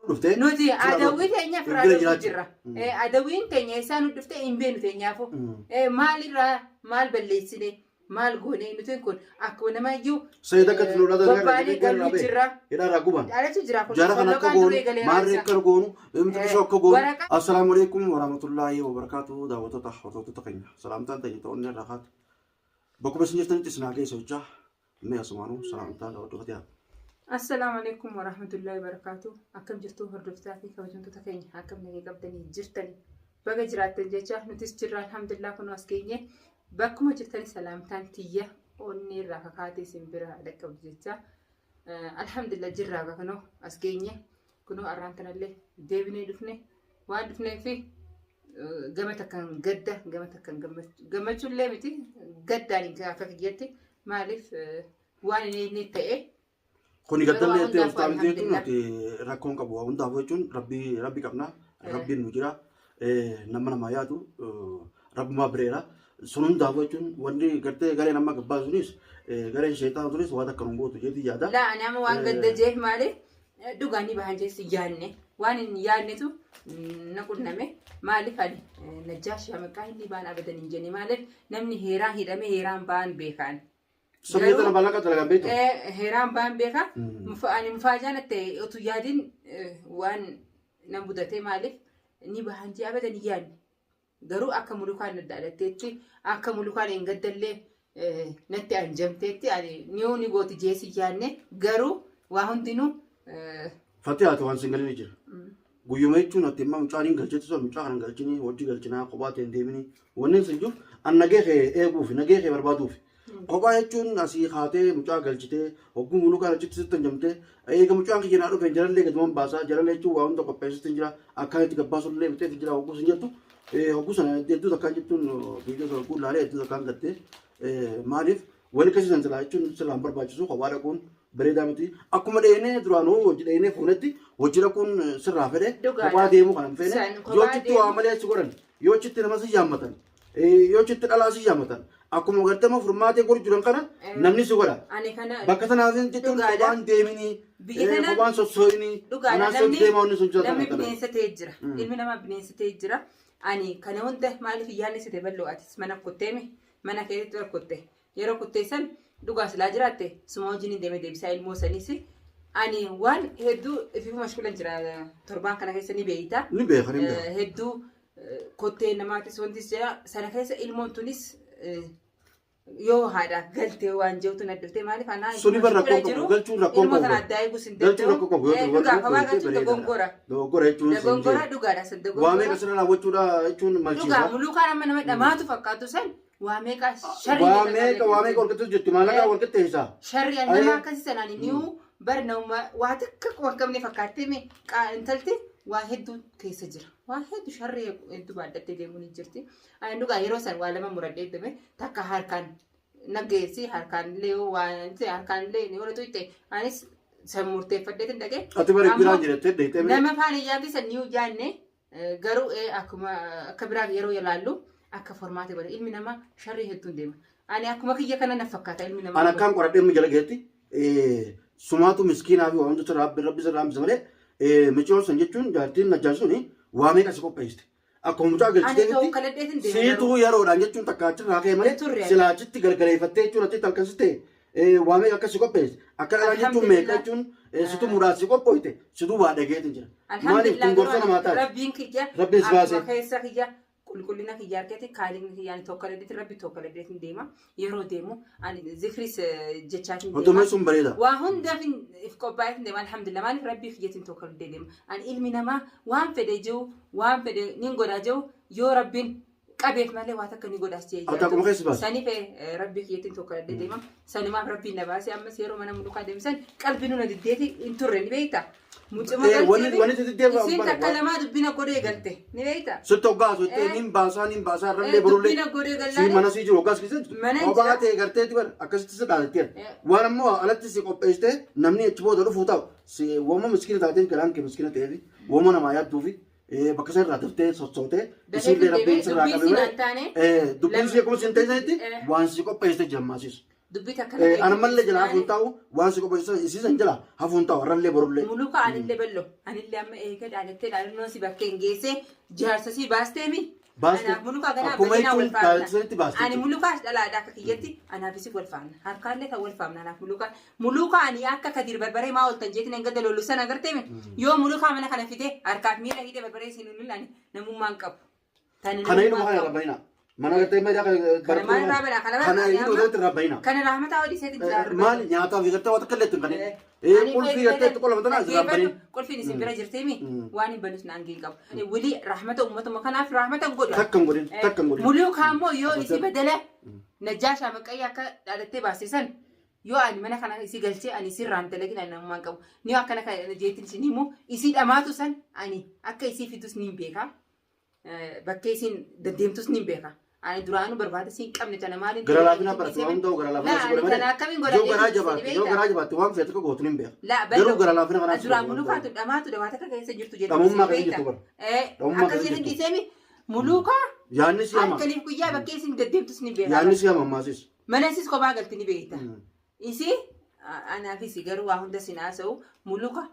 Nuti adawwii teenya firaadota jirra. Adawwiin teenya isaan dhuftee hin beenu teenyaafu. Maalirraa maal balleessine maal goone nuti kun akkuma nama iyyuu sayyidaa kan lolaa dargaggeessi galuu jirra. Hidhaa guban. Dhalachu jira. Jara kan akka goonu maarree akka goonu imtisoo akka goonu. Assalaamu alaykum warahmatullahi wabarakatuh. Daawwattoota hordoftoota keenya. Salaamtaan ta'e ta'uun irraa kaatu. Bakkuma isin jirtanitti isin hageessa hojjaa. Mee asumaanuu salaamtaan daawwattoota ta'an. Assalamu alaikum warahmatullahi wabarakatuh. Akkam jirtu hordoftoota fi kabajamtoota keenya akkam nagee qabdanii jirtanii baga jiraattan jecha nutis jirra alhamdulillah kun as geenye bakkuma jirtanii salaamtaan tiyya onni irraa kakaatee isin bira dhaqqabdu jecha alhamdulillah jirra kanoo as geenye kunoo arraan kanallee deebinee dhufne waan dhufnee fi gama takkan gadda gama takkan gammachuullee miti gaddaan akka kiyyatti maaliif waan inni ta'e kuni gaddallee itti ulfaamitee jechuun nuti rakkoon qabu hundaaf jechuun rabbi qabna rabbiin nu jira nama yaadu rabbumaa bireera sun hundaaf jechuun wanni gartee garee nama gabbaa sunis gareen sheetaa sunis waan akka nu gootu jeetii yaada. Laa nama waan gadda jeef maali dhugaanii bahan jeessi yaadne waan hin yaadnetu na qunname maaliif ani najjaashi hamaqaa hindi baan abadan hin jenne maaliif namni heeraan hidhame heeraan baan beekaan. Sebenarnya balak atau lagi betul. Heran bahan beka, mufajan ate otu yadin wan nambudate malif ni bahan jaba dan yan. Garu akka mulukan nadala teti, akka mulukan enggak dalle nanti anjam teti ali niu ni goti jesi yanne garu wahun dinu. Fatih atau wan single ni je. Guyuma itu nanti mam cari galcet so mencari galcini, wajib galcina, kobat yang demini. Wanen senjuk, an nage bufi, nage berbadufi. Kopaa jechuun asii haatee mucaa galchitee hogguu muluu kana achitti sitti jamtee eega mucaan kiyya naa dhufe jalallee gatumaan baasaa jalallee jechuun waa hunda qopheessitti jira akka itti gabbaasullee bitee jira hogguu sin jettu hogguu sana hedduu takkaan jettuun biyya hogguu laalee hedduu takkaan gattee maaliif wani kasi sansalaa jechuun sirraan barbaachisu kophaa dhaquun bareedaa miti akkuma dheenee duraanuu hojii dheenee fuunetti hojii dhaquun sirraa fedhe kophaa deemuu kan hin feene yoo chitti waa malee si godhan yoo chitti nama si yaammatan yoo chitti dhalaa si yaammatan. Aku mau kata mau formatnya guru jualan kana, namni suka dah. Bakat nanti itu kawan demini, kawan sosok ini, nasib dem orang sunjata. Namni bineensa teejira, ilmi nama bineensa teejira. Ani kana hunda maaliif yaadni si deebaloo atis mana kutteemi, mana keessatti wal kutte. Yeroo kutteessan dhugaa silaa jiraatte suma wajjin deemee deebisaa ilmoo saniisi. Ani waan hedduu ifiifuu mashkuulan jira torbaan kana keessa ni beeyita. Ni beekan. Hedduu kuttee namaatis wantis jira sana keessa ilmoon tunis. Yoo haadha galtee waan jeetu na dhuftee maaliif anaa suni barra kokko galchuun rakkoo ilmoo sana addaa eegu sin galchuun rakkoo qabu dhugaa qabaa galchuun dogongora jechuun dogongora dhugaadha san dogongora waa meeqa sana raawwachuudha jechuun malchiisa dhugaa mulukaan amma nama dhamaatu fakkaatu san waa meeqa sharri waa meeqa walqixxu jettu maallaqa walqixxeessa sharri nama akkasii sanaan niu bar nama waa takka wakkamne fakkaattee mee intalti waa hedduu keessa jira waa hedduu sharri hedduu baadhattee deemuu ni jirti ani dhugaa yeroo san waa lama muradhee deeme takka harkaan naggeessi harkaan illee waan harkaan illee ni waratu itti anis san murteeffadhee tin dhaqee ati bara biraan jirettee deeytee nama faan iyyaatti san niu jaanne garuu akkuma akka biraa yeroo ilaallu akka formaatee bada ilmi namaa sharri hedduun deema ani akkuma kiyya kana na fakkaata ilmi namaa ana akkaan qoradhee mu jala geetti sumaatu miskiinaa fi waan jecha rabbi sirraa hambisa malee michoon san jechuun jaartiin najjaan suni waa meeqa si qopheessite akkuma mucaa galchitee miti siituu yeroodhaan jechuun takka achirraa ka'e malee silaa achitti gargareeffattee jechuun achitti halkansiste waa meeqa akka si qopheesse akka dhalaa jechuun meeqa jechuun situ muraasa si qophoyte situu waa dhageetin jira maaliif kun gorsa namaa taate rabbiin kiyya rabbiin si baase keessa kiyya qulqullina kiyya argate kaalinni kiyyaan tokko leddeeti rabbi tokko leddeetiin deema yeroo deemu ani zikris jechaatiin deema otomee sun bareeda waa hundaaf if qophaa'eef deema alhamdulillah maaliif rabbii kiyyatiin tokko leddee deema ani ilmi namaa waan fedhe jiru waan fedhe nin godhaa jiru yoo rabbiin qabeef malee waa takka ni godhaas jee saniif rabbii kiyyatiin tokko leddee deema sanumaaf rabbiin na baase ammas yeroo mana mulukaa deemsan qalbii nuna diddeeti hin turre ni beekta mucuma galtee isin takka lamaa dubbina godhee galte ni beekta sitti hoggaasu nin baasaa rallee barullee si mana si jiru hoggaas keessatti hobaa ta'e garteeti bara akkasitti si dhaalatteera waan ammoo alatti si qopheessite namni achi booda dhufuu ta'u si wooma miskiina taateen galaan kee miskiina ta'eefi wooma namaa yaadduufi bakka sana irraa turtee sossootee isiillee rabbiin sirraa qabee dubbiin si akkuma sin ta'e sanitti waan si qopheessite jammaasisu دبيت كنا أنا مالله جلا هفونتاو وانسكو بس إسيسن جلا هفونتاو رللي برولي ملوكا عن اللي بلو عن اللي أما إيه كده على التل على الناس بكين جيسة جهرسي باستمي أنا ملوكا جنا بدينا والفامنا أنا ملوكا لا داك كيجتي أنا بيسي والفامنا هركان لك والفامنا أنا ملوكا أنا أكا كدير بربري ما قلت جيت نقدر لو لسنا قرتي يوم ملوكا منا كنا فيته هركات ميلا هيدا بربري سينون لاني نمو مانكب كنا ينو ما ربينا mana kata mereka karena itu udah terrabaina karena rahmat awal di sini jar mal nyata kita waktu kelet kan kul fi itu kalau betul aja rabbani kul fi nisim berajer temi wani balus nangin kau wili rahmat umat makan af rahmat god takkan godin mulu kamu yo isi bedele najasha makaya ka ada tebasisan yo ani mana kana isi galche ani sirran telagin ana mankau ni akana ka jetin sinimu isi damatu san ani akka isi fitus nimbeka bakkesin dedemtus nimbeka أنا درانو برباد سين كم نتنا مالين غرلا بنا برا توام دو غرلا بنا سكول مالين جو غراج بات توام فيت كو غوتنين بيا لا بلو غرلا بنا غنا دران ملوكا دماتو دماتك كيس جرتو جيت تمام ما كاي جتو أكاسين دي سامي ملوكا يعني سيما كليف كويا بكيسين دديم تسني بيا يعني سيما ماسيس مناسيس كو باغلتني بيتا إيسي أنا في سيجار واحد دسيناسو ملوكا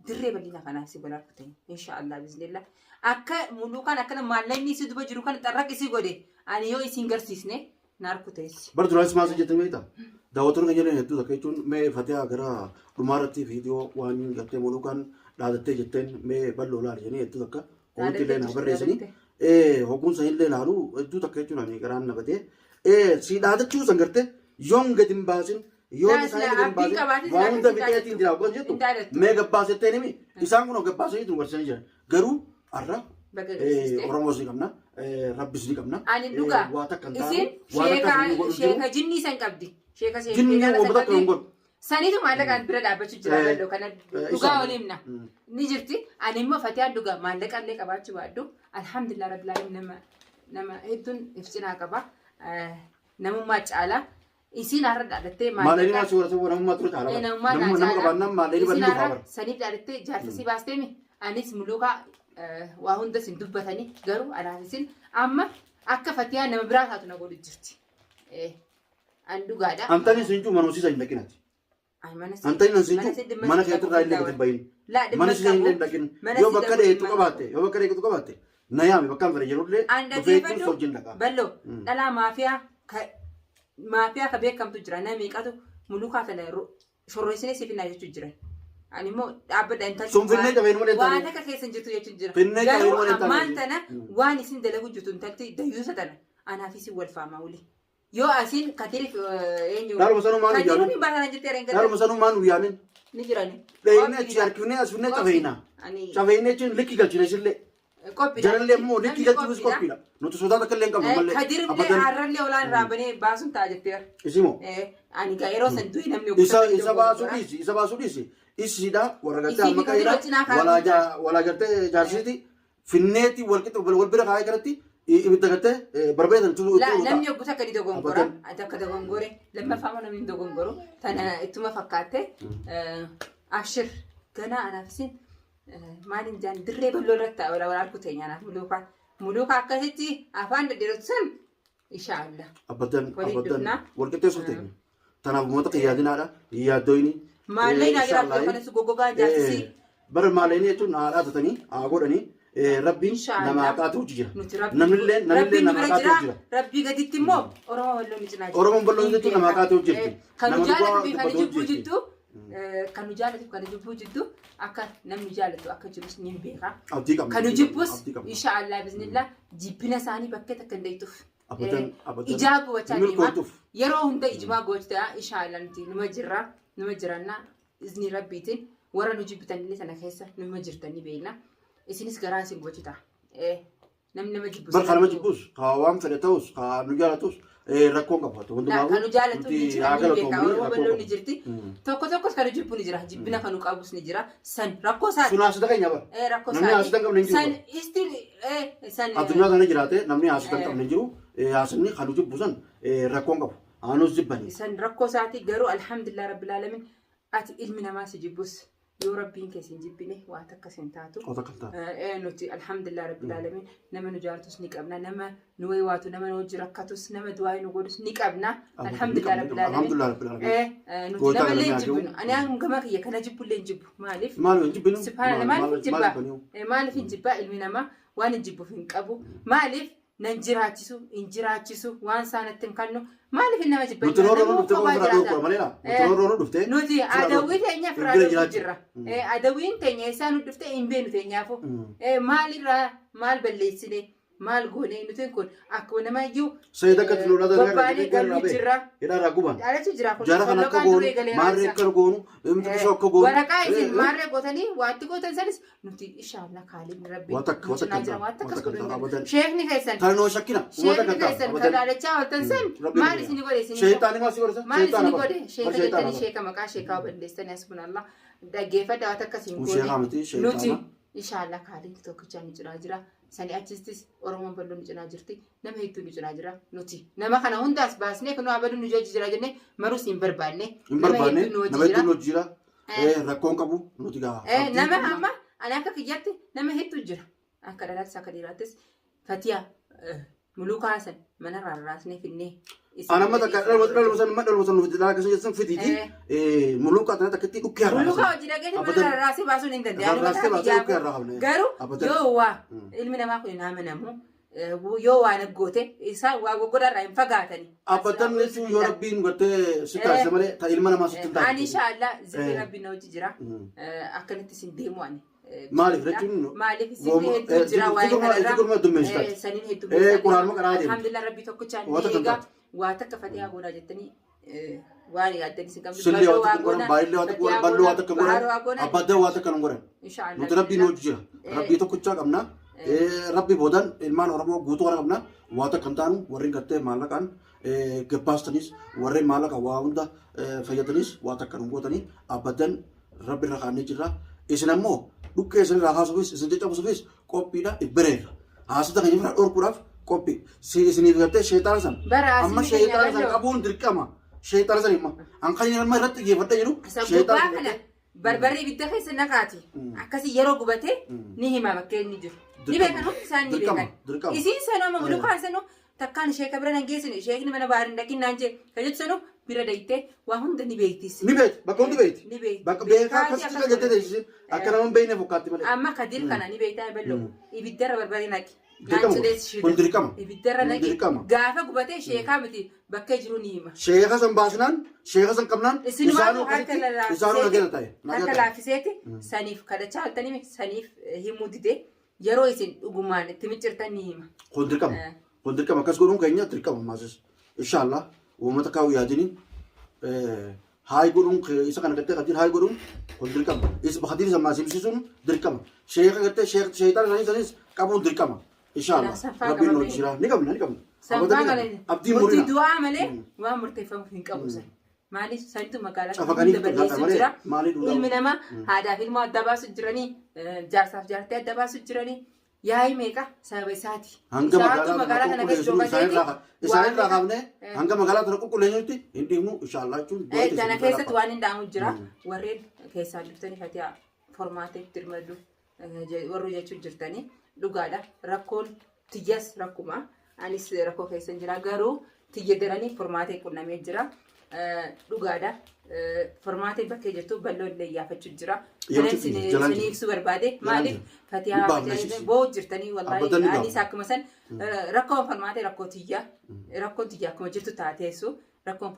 دري بدينا كناسي بلا كتين إن شاء الله بإذن الله أكا ملوكا أكنا مالني سيدو بجرو كان ترك إسي غودي أنا يو إسينجر سيسني ناركو تيس برضو رايس ماسي جتني بيتا داوتر كجلين هتو دكيتون مي فتيا غرا رمارتي فيديو وان جتة ملوكان دادتة جتن مي بلو لار جني هتو دكا قلت لين هبرسني هكون سهل لين هارو هتو دكيتون أني غران نبتة سيدادة شو سنگرته يوم قديم باسين يوم سايد قديم باسين وان ده بيتي تين دراو كجتو مي قباسة تاني إسانغو قباسة يتو ورسني جر غرو أرا orang musik kamna, rabbis di kamna. Ani duga. Isin sheka jinni san kabdi. Sheka jinni wo bata kongol. Sani tu malak an bira dapat cuci lalu karena duga olimna. Ni jirti ani mo fatihah duga malak an lek abacu wadu. Alhamdulillah rabbil alamin nama hedun ifsina kaba. Namu macala. Isin arad adate malak. Malak suara suara namu matru cala. Namu kabarna malak bandu kabar. Sani adate jasa si baste mi. Anis muluka وهون ده سندوب بثاني قرو على هالسن أما أكفتيا نمبرات هاتو نقول الجرتي عنده قاعدة أنتني سنجو منوسي زين لكنات أنتني نسنجو mana كياتو رايل لك تبين لا mana زين لكن يو بكرة يتو كباتة يو بكرة يتو كباتة نيامي بكام فريق يقول بفيتين سوجين لك بلو لا ما فيها كبير كم تجرا نامي كاتو ملوكا تلا شرويسني سيفنا يجتجرا أنا مو أبدا أنت سومفيني تبين ولا تبين وانا كيسن جتو يجتجرا فيني تبين ولا تبين ما أنتنا واني سين دلقو جتو نتلتي ديوسة تنا أنا في سوى الفاما ولي يو أسين كتير إنيو دارو مسانو مانو كتير من بعد أنا جتيرين كده دارو مسانو مانو يامين نجراني لينا تشاركوني أسفني تبينا تبينا تين لكي كالشيء نشيل جرالي مو لكي كالشيء بس كوبي لا نوتو سودا تكلم كم مالله كتير من عرّلي ولا رابني باسون تاجتير اسمه أنا كايرو سنتوي نمني إسا باسوليسي إسيدا ورقتها مكايرا ولا جرت جارسيتي في النتي والكتب والبرة هاي كرتي إبتدأت بربيدا تلو لا لم يقول تكدي دوغونغورا أنت كدوغونغوري لما فهمنا من دوغونغورو تنا إتما فكرت أشر كنا أنا فسين ما نجان دري بلورتا ولا أركوتين أنا ملوكا كهتي أفان بدرسم إن شاء الله أبدا والكتب سوتين تنا بموت قيادنا على يادويني ما لينا جرا كنا سوغوغا جاسي بر ما ليني تون على تتني أقولني ربي نما كاتو جيرا نملة نما كاتو جيرا ربي قد يتمو أورما بلو نجنا أورما بلو نجتو نما كاتو جيرا كانوا جالت بيفاني جبو جدو كانوا جبو جدو أكا نم جالتو أكا جلوس نيمبيرا كانوا جبوس إن شاء الله بإذن الله جيبنا ساني بكتا كنديتوف أبدا إجابة وتانيما يرو هندا إجابة وتاع إن شاء الله نتي نمجرنا إذن ربيتين ورا نجيب تاني لسنا خيسة نمجرتني بينا إسنيس كراسي بوجتا نم جبوس برخة جبوس كوام فريتوس كنجالتوس ركون كباتو لا كنجالتو نجرا بيكا ورا بلو نجرتي توكو كانوا جيبو نجرا جيبنا كانوا كابوس نجرا سن ركو سان سنا سدك نجابا ركو سان نمني أسدك كم نجيو سن إستيل سن أدنى كنا جراته نمني أسدك كم نجيو أسني خلو جبوسن ركون كبو أنوس جبني سن ركو ساعتي جرو الحمد لله رب العالمين أتي علمنا ما سجبوس yoo rabbiin keessin jibbine waa takka sin taatu nuti alhamdulillah rabbil alamin nama nu jaartus ni qabna nama nu waywaatu nama nu jirakkatus nama du'aa nu godhus ni qabna alhamdulillah rabbil alamin nuti nama leen jibbinu ani an gama kiyya kana jibbuleen jibbu maaliif subhanallah maaliif jibba ilmi nama waan jibbuuf hin qabu maaliif nan jiraachisu waan saanatti hin kannu maaliif nama jibba nuti adawwii teenya firaa jirra adawwiin teenya isaa nu dhufte hin beenu teenyaafu maalirraa maal balleessine maal goone nuti kun akkuma nama iyyuu gobbaanii galuu jirra dhalachu jira kun loqaan duree galeera waraqaa isin maarree gootanii waatti gootan sanis nuti inshallah kaaliin rabbi watakkas godhan sheekni keessan kan dhaalachaa waltan san maal isini godhe isini godhe sheeka jettanii sheeka maqaa sheekaa balleessanii asbunallah dhaggeeffadha watakkasiin goone nuti inshallah kaaliin tokkichaa ni jira sani achistis oromoon balloon cinaa jirti nama hedduu ni cinaa jira nuti nama kana hundaas baasnee kun abaduu nu jooji jira jennee maruus hin barbaanne nama hedduu nu jira rakkoon qabu nuti nama amma ani akka kiyyatti nama hedduu jira akka dhalaattis akka dhiiraattis fatiyaa mulukaasan mana rarraasnee finnee أنا ما تكلم مثلا في ذلك الشيء فيدي ملوك أنا تكتي أوكي ملوك أوجد أجل ما راسي باسون إنت يعني ما تجيبه قالوا يوا المنا ما كنا نامنامو يوا أنا قوته إنسان وقدر رايم فقاتني أبدا نسيو يربين قلت سكر سمرة تايلمنا ما ستنتهي أنا إن شاء الله زي ربنا وجرا أكلت سنديمو أنا مالف رجيم مالف سيدي هدوجرا وين سنين هدوجرا قرآن ما كرادي الحمد لله ربي توكل واتك فتيها قولا جتني واني قدني سكمل سلي واتك قرآن بايل واتك قرآن بلو واتك قرآن أبدا واتك قرآن إن شاء الله نتربي نوجيا ربي توكل شاك أمنا ربي بودن إلمان ورمو قوتو أنا أمنا واتك كنتانو ورين كتة مالك أن كباستنيس ورين مالك واوندا فياتنيس واتك كنقوتني أبدا ربي رخاني جرا إسلامو dukke isin raha sufis isin jecha sufis qoppiidha ibbereera haasita kan jira dhorkuudhaaf qoppi si isiniif gartee sheetaan san amma sheetaan san qabuun dirqama sheetaan san imma an kan nama irratti geeffadha jedhu sheetaan kana barbarri ibidda keessa naqaati akkasi yeroo gubate ni hima bakkee ni jiru ni beekan hundi isaan ni beekan isiin sanoo mulukaan sanoo takkaan sheeka bira nan geessine sheekni mana baarin dhaqin naan jee kan jettu sanoo bira dayte waa hunda ni beektis ni beek bakka hundi beekti bakka beekaa akkasitti kan jettee teessise akka nama beekne fakkaatti malee amma kadir kana ni beektaa ballo ibiddarra barbaree naqi kun dirqama ibiddarra naqi gaafa gubatee sheekaa miti bakka jiru ni hima sheeka san baasnaan sheeka san qabnaan isaanuu nagana ta'e harka laaffiseeti saniif kadhachaa haltanii saniif himuu dide yeroo isin dhugumaan itti miccirtan ni hima kun dirqama akkas godhuun keenya dirqama maasis inshallah ومتى كاو ياديني هاي قولون إذا كان قلت قدير هاي قولون كل دركم إذا بخدير زمان سيمسون دركم شيخ قلت شيخ شيطان زانيس كابون دركم إن شاء الله ربي نوجرا نكمل أبدي مورينا دعاء ملء ومرتفع في كابوسا معلش سنتو مقالة المنما هذا في المؤدبة سجراني جارساف جارتي أدبة سجراني yaai meeqa sababa isaati isaatu magaalaa kana keessa joogateeti isaan irraa kaafne hanga magaalaa kana qulqulleessuutti hin dhiibnu inshallah jechuun kana keessatti waan hin dhaamu jira warreen keessaa dhuftanii fatiyaa formaatee dirmadhu warru jechuun jirtanii dhugaadha rakkoon tiyyas rakkuma anis rakkoo keessa jira garuu tiyya daranii formaatee qunnamee jira dhugaadha formaatee bakkee jirtu balloon illee iyyaafachuu jira kanan siniif su barbaade maaliif fatiyaa boo jirtanii wallahi anis akkuma san rakkoon formaatee rakkoon tiyya akkuma jirtu taateessu rakkoon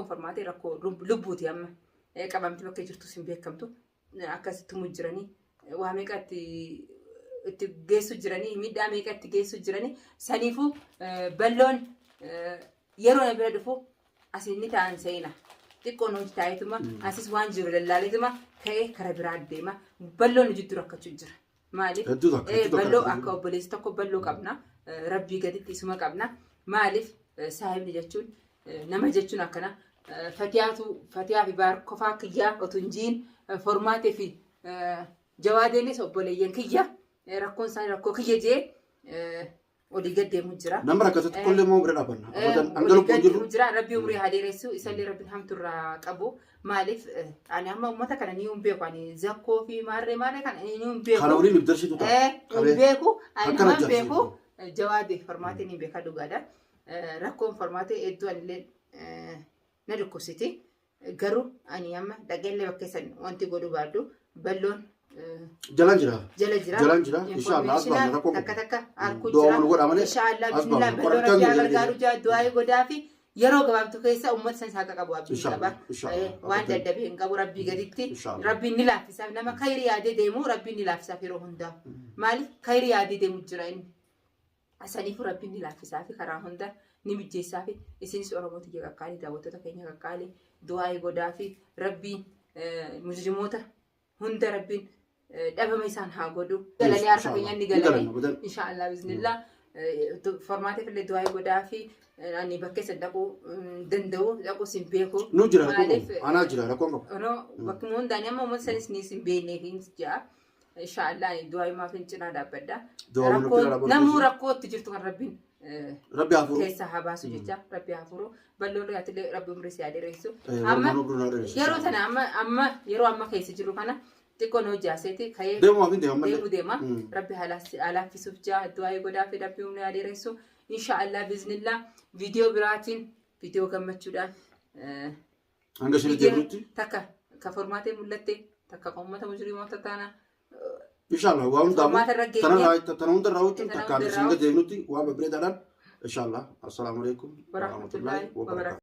formaatee rakkoo lubbuuti amma qabamti bakkee jirtu sin beekamtu akkasitti mu jiranii waa meeqa itti geessu jiranii miidhaa meeqa itti geessu jiranii saniifuu balloon yeroo na bira dhufu asinni ta'an seena xiqqoon hojii taa'eetuma asis waan jiru lallaaleetuma ka'ee kara biraa deema balloon jiddu rakkachuu jira maaliif balloo akka obboleessi tokko balloo qabna rabbii gaditti isuma qabna maaliif saahibni jechuun nama jechuun akkana fatiyaa fi baarkofaa kiyyaa otoo hin jiin formaatee fi jawaadeenis obboleeyyan kiyya rakkoon isaanii rakkoo kiyya jee olii gad deemu jira. Nama rakkatutti kollee moo bira dhaabbanna. Olii gad deemu jira. Rabbi umrii haa dheeressu isallee rabbiin hamturraa qabu. Maaliif ani amma uummata kana ni hin beeku ani zakkoo fi maarree kana ni hin beeku. Kana waliin ibdarsitu ta'a. Hin beeku. Ani nama hin beeku. Jawaabee formaatee ni beeka dhugaadha. Rakkoon formaatee hedduu anillee na dhukkubsiti. Garuu ani amma dhageellee bakka isaan wanti godhu baadhu balloon jalan jira. Jalan jira. Inshallah asbaan rakkoo. Takka harkuu jira. Inshallah bismillah balloon rabbi gargaaru jaa du'aa godhaa fi yeroo gabaabtu keessa uummata san saaka qabu abdii qaba. Waan dadhabee hin qabu rabbii gaditti rabbiin ni laaffisaaf nama khayrii yaadee deemu rabbiin ni laaffisaaf yeroo hundaa. Maaliif khayrii yaadee deemu jira inni. Asaniifu rabbiin ni laaffisaaf karaa hunda ni mijjeessaaf isinis Oromooti jee qaqqaalii daawwattoota keenya qaqqaalii du'aa godhaa fi rabbiin musliimoota hunda rabbiin dhabama isaan haa godhu. Galanee harka keenya ni galame. Inshallah bismillah. Formaatee fillee du'aa godhaa fi ani bakka isa dhaquu danda'u dhaquu sin beeku. Nu jira anaa jira rakkoon qabu. Bakkuma hundaanii amma uummata sanis ni sin beeknee fi jaa. Inshallah du'aa maaf hin cinaa dhaabbadha. Namuu rakkootti jirtu kan rabbiin Rabbi afuru keessa haa baasu jecha rabbi afuru balloon dhiyaatillee rabbi umrii si adeeressu. Amma yeroo tana amma yeroo amma keessa jiru kana xiqqoo noo jaaseeti ka'ee deemu deema. Rabbi halaafisuuf jaa du'aa godhaa fi rabbi umrii adeeressu. Inshallah biznillah viidiyoo biraatiin viidiyoo gammachuudhaan hanga isin deemutti takka ka formaatee mul'atte takka uummata musliimoota taana. Inshallah waan damu tanaan darraawutti takkaan isin deemutti waan babreedaadhaan inshallah assalamu alaikum warahmatullahi wabarakatuh.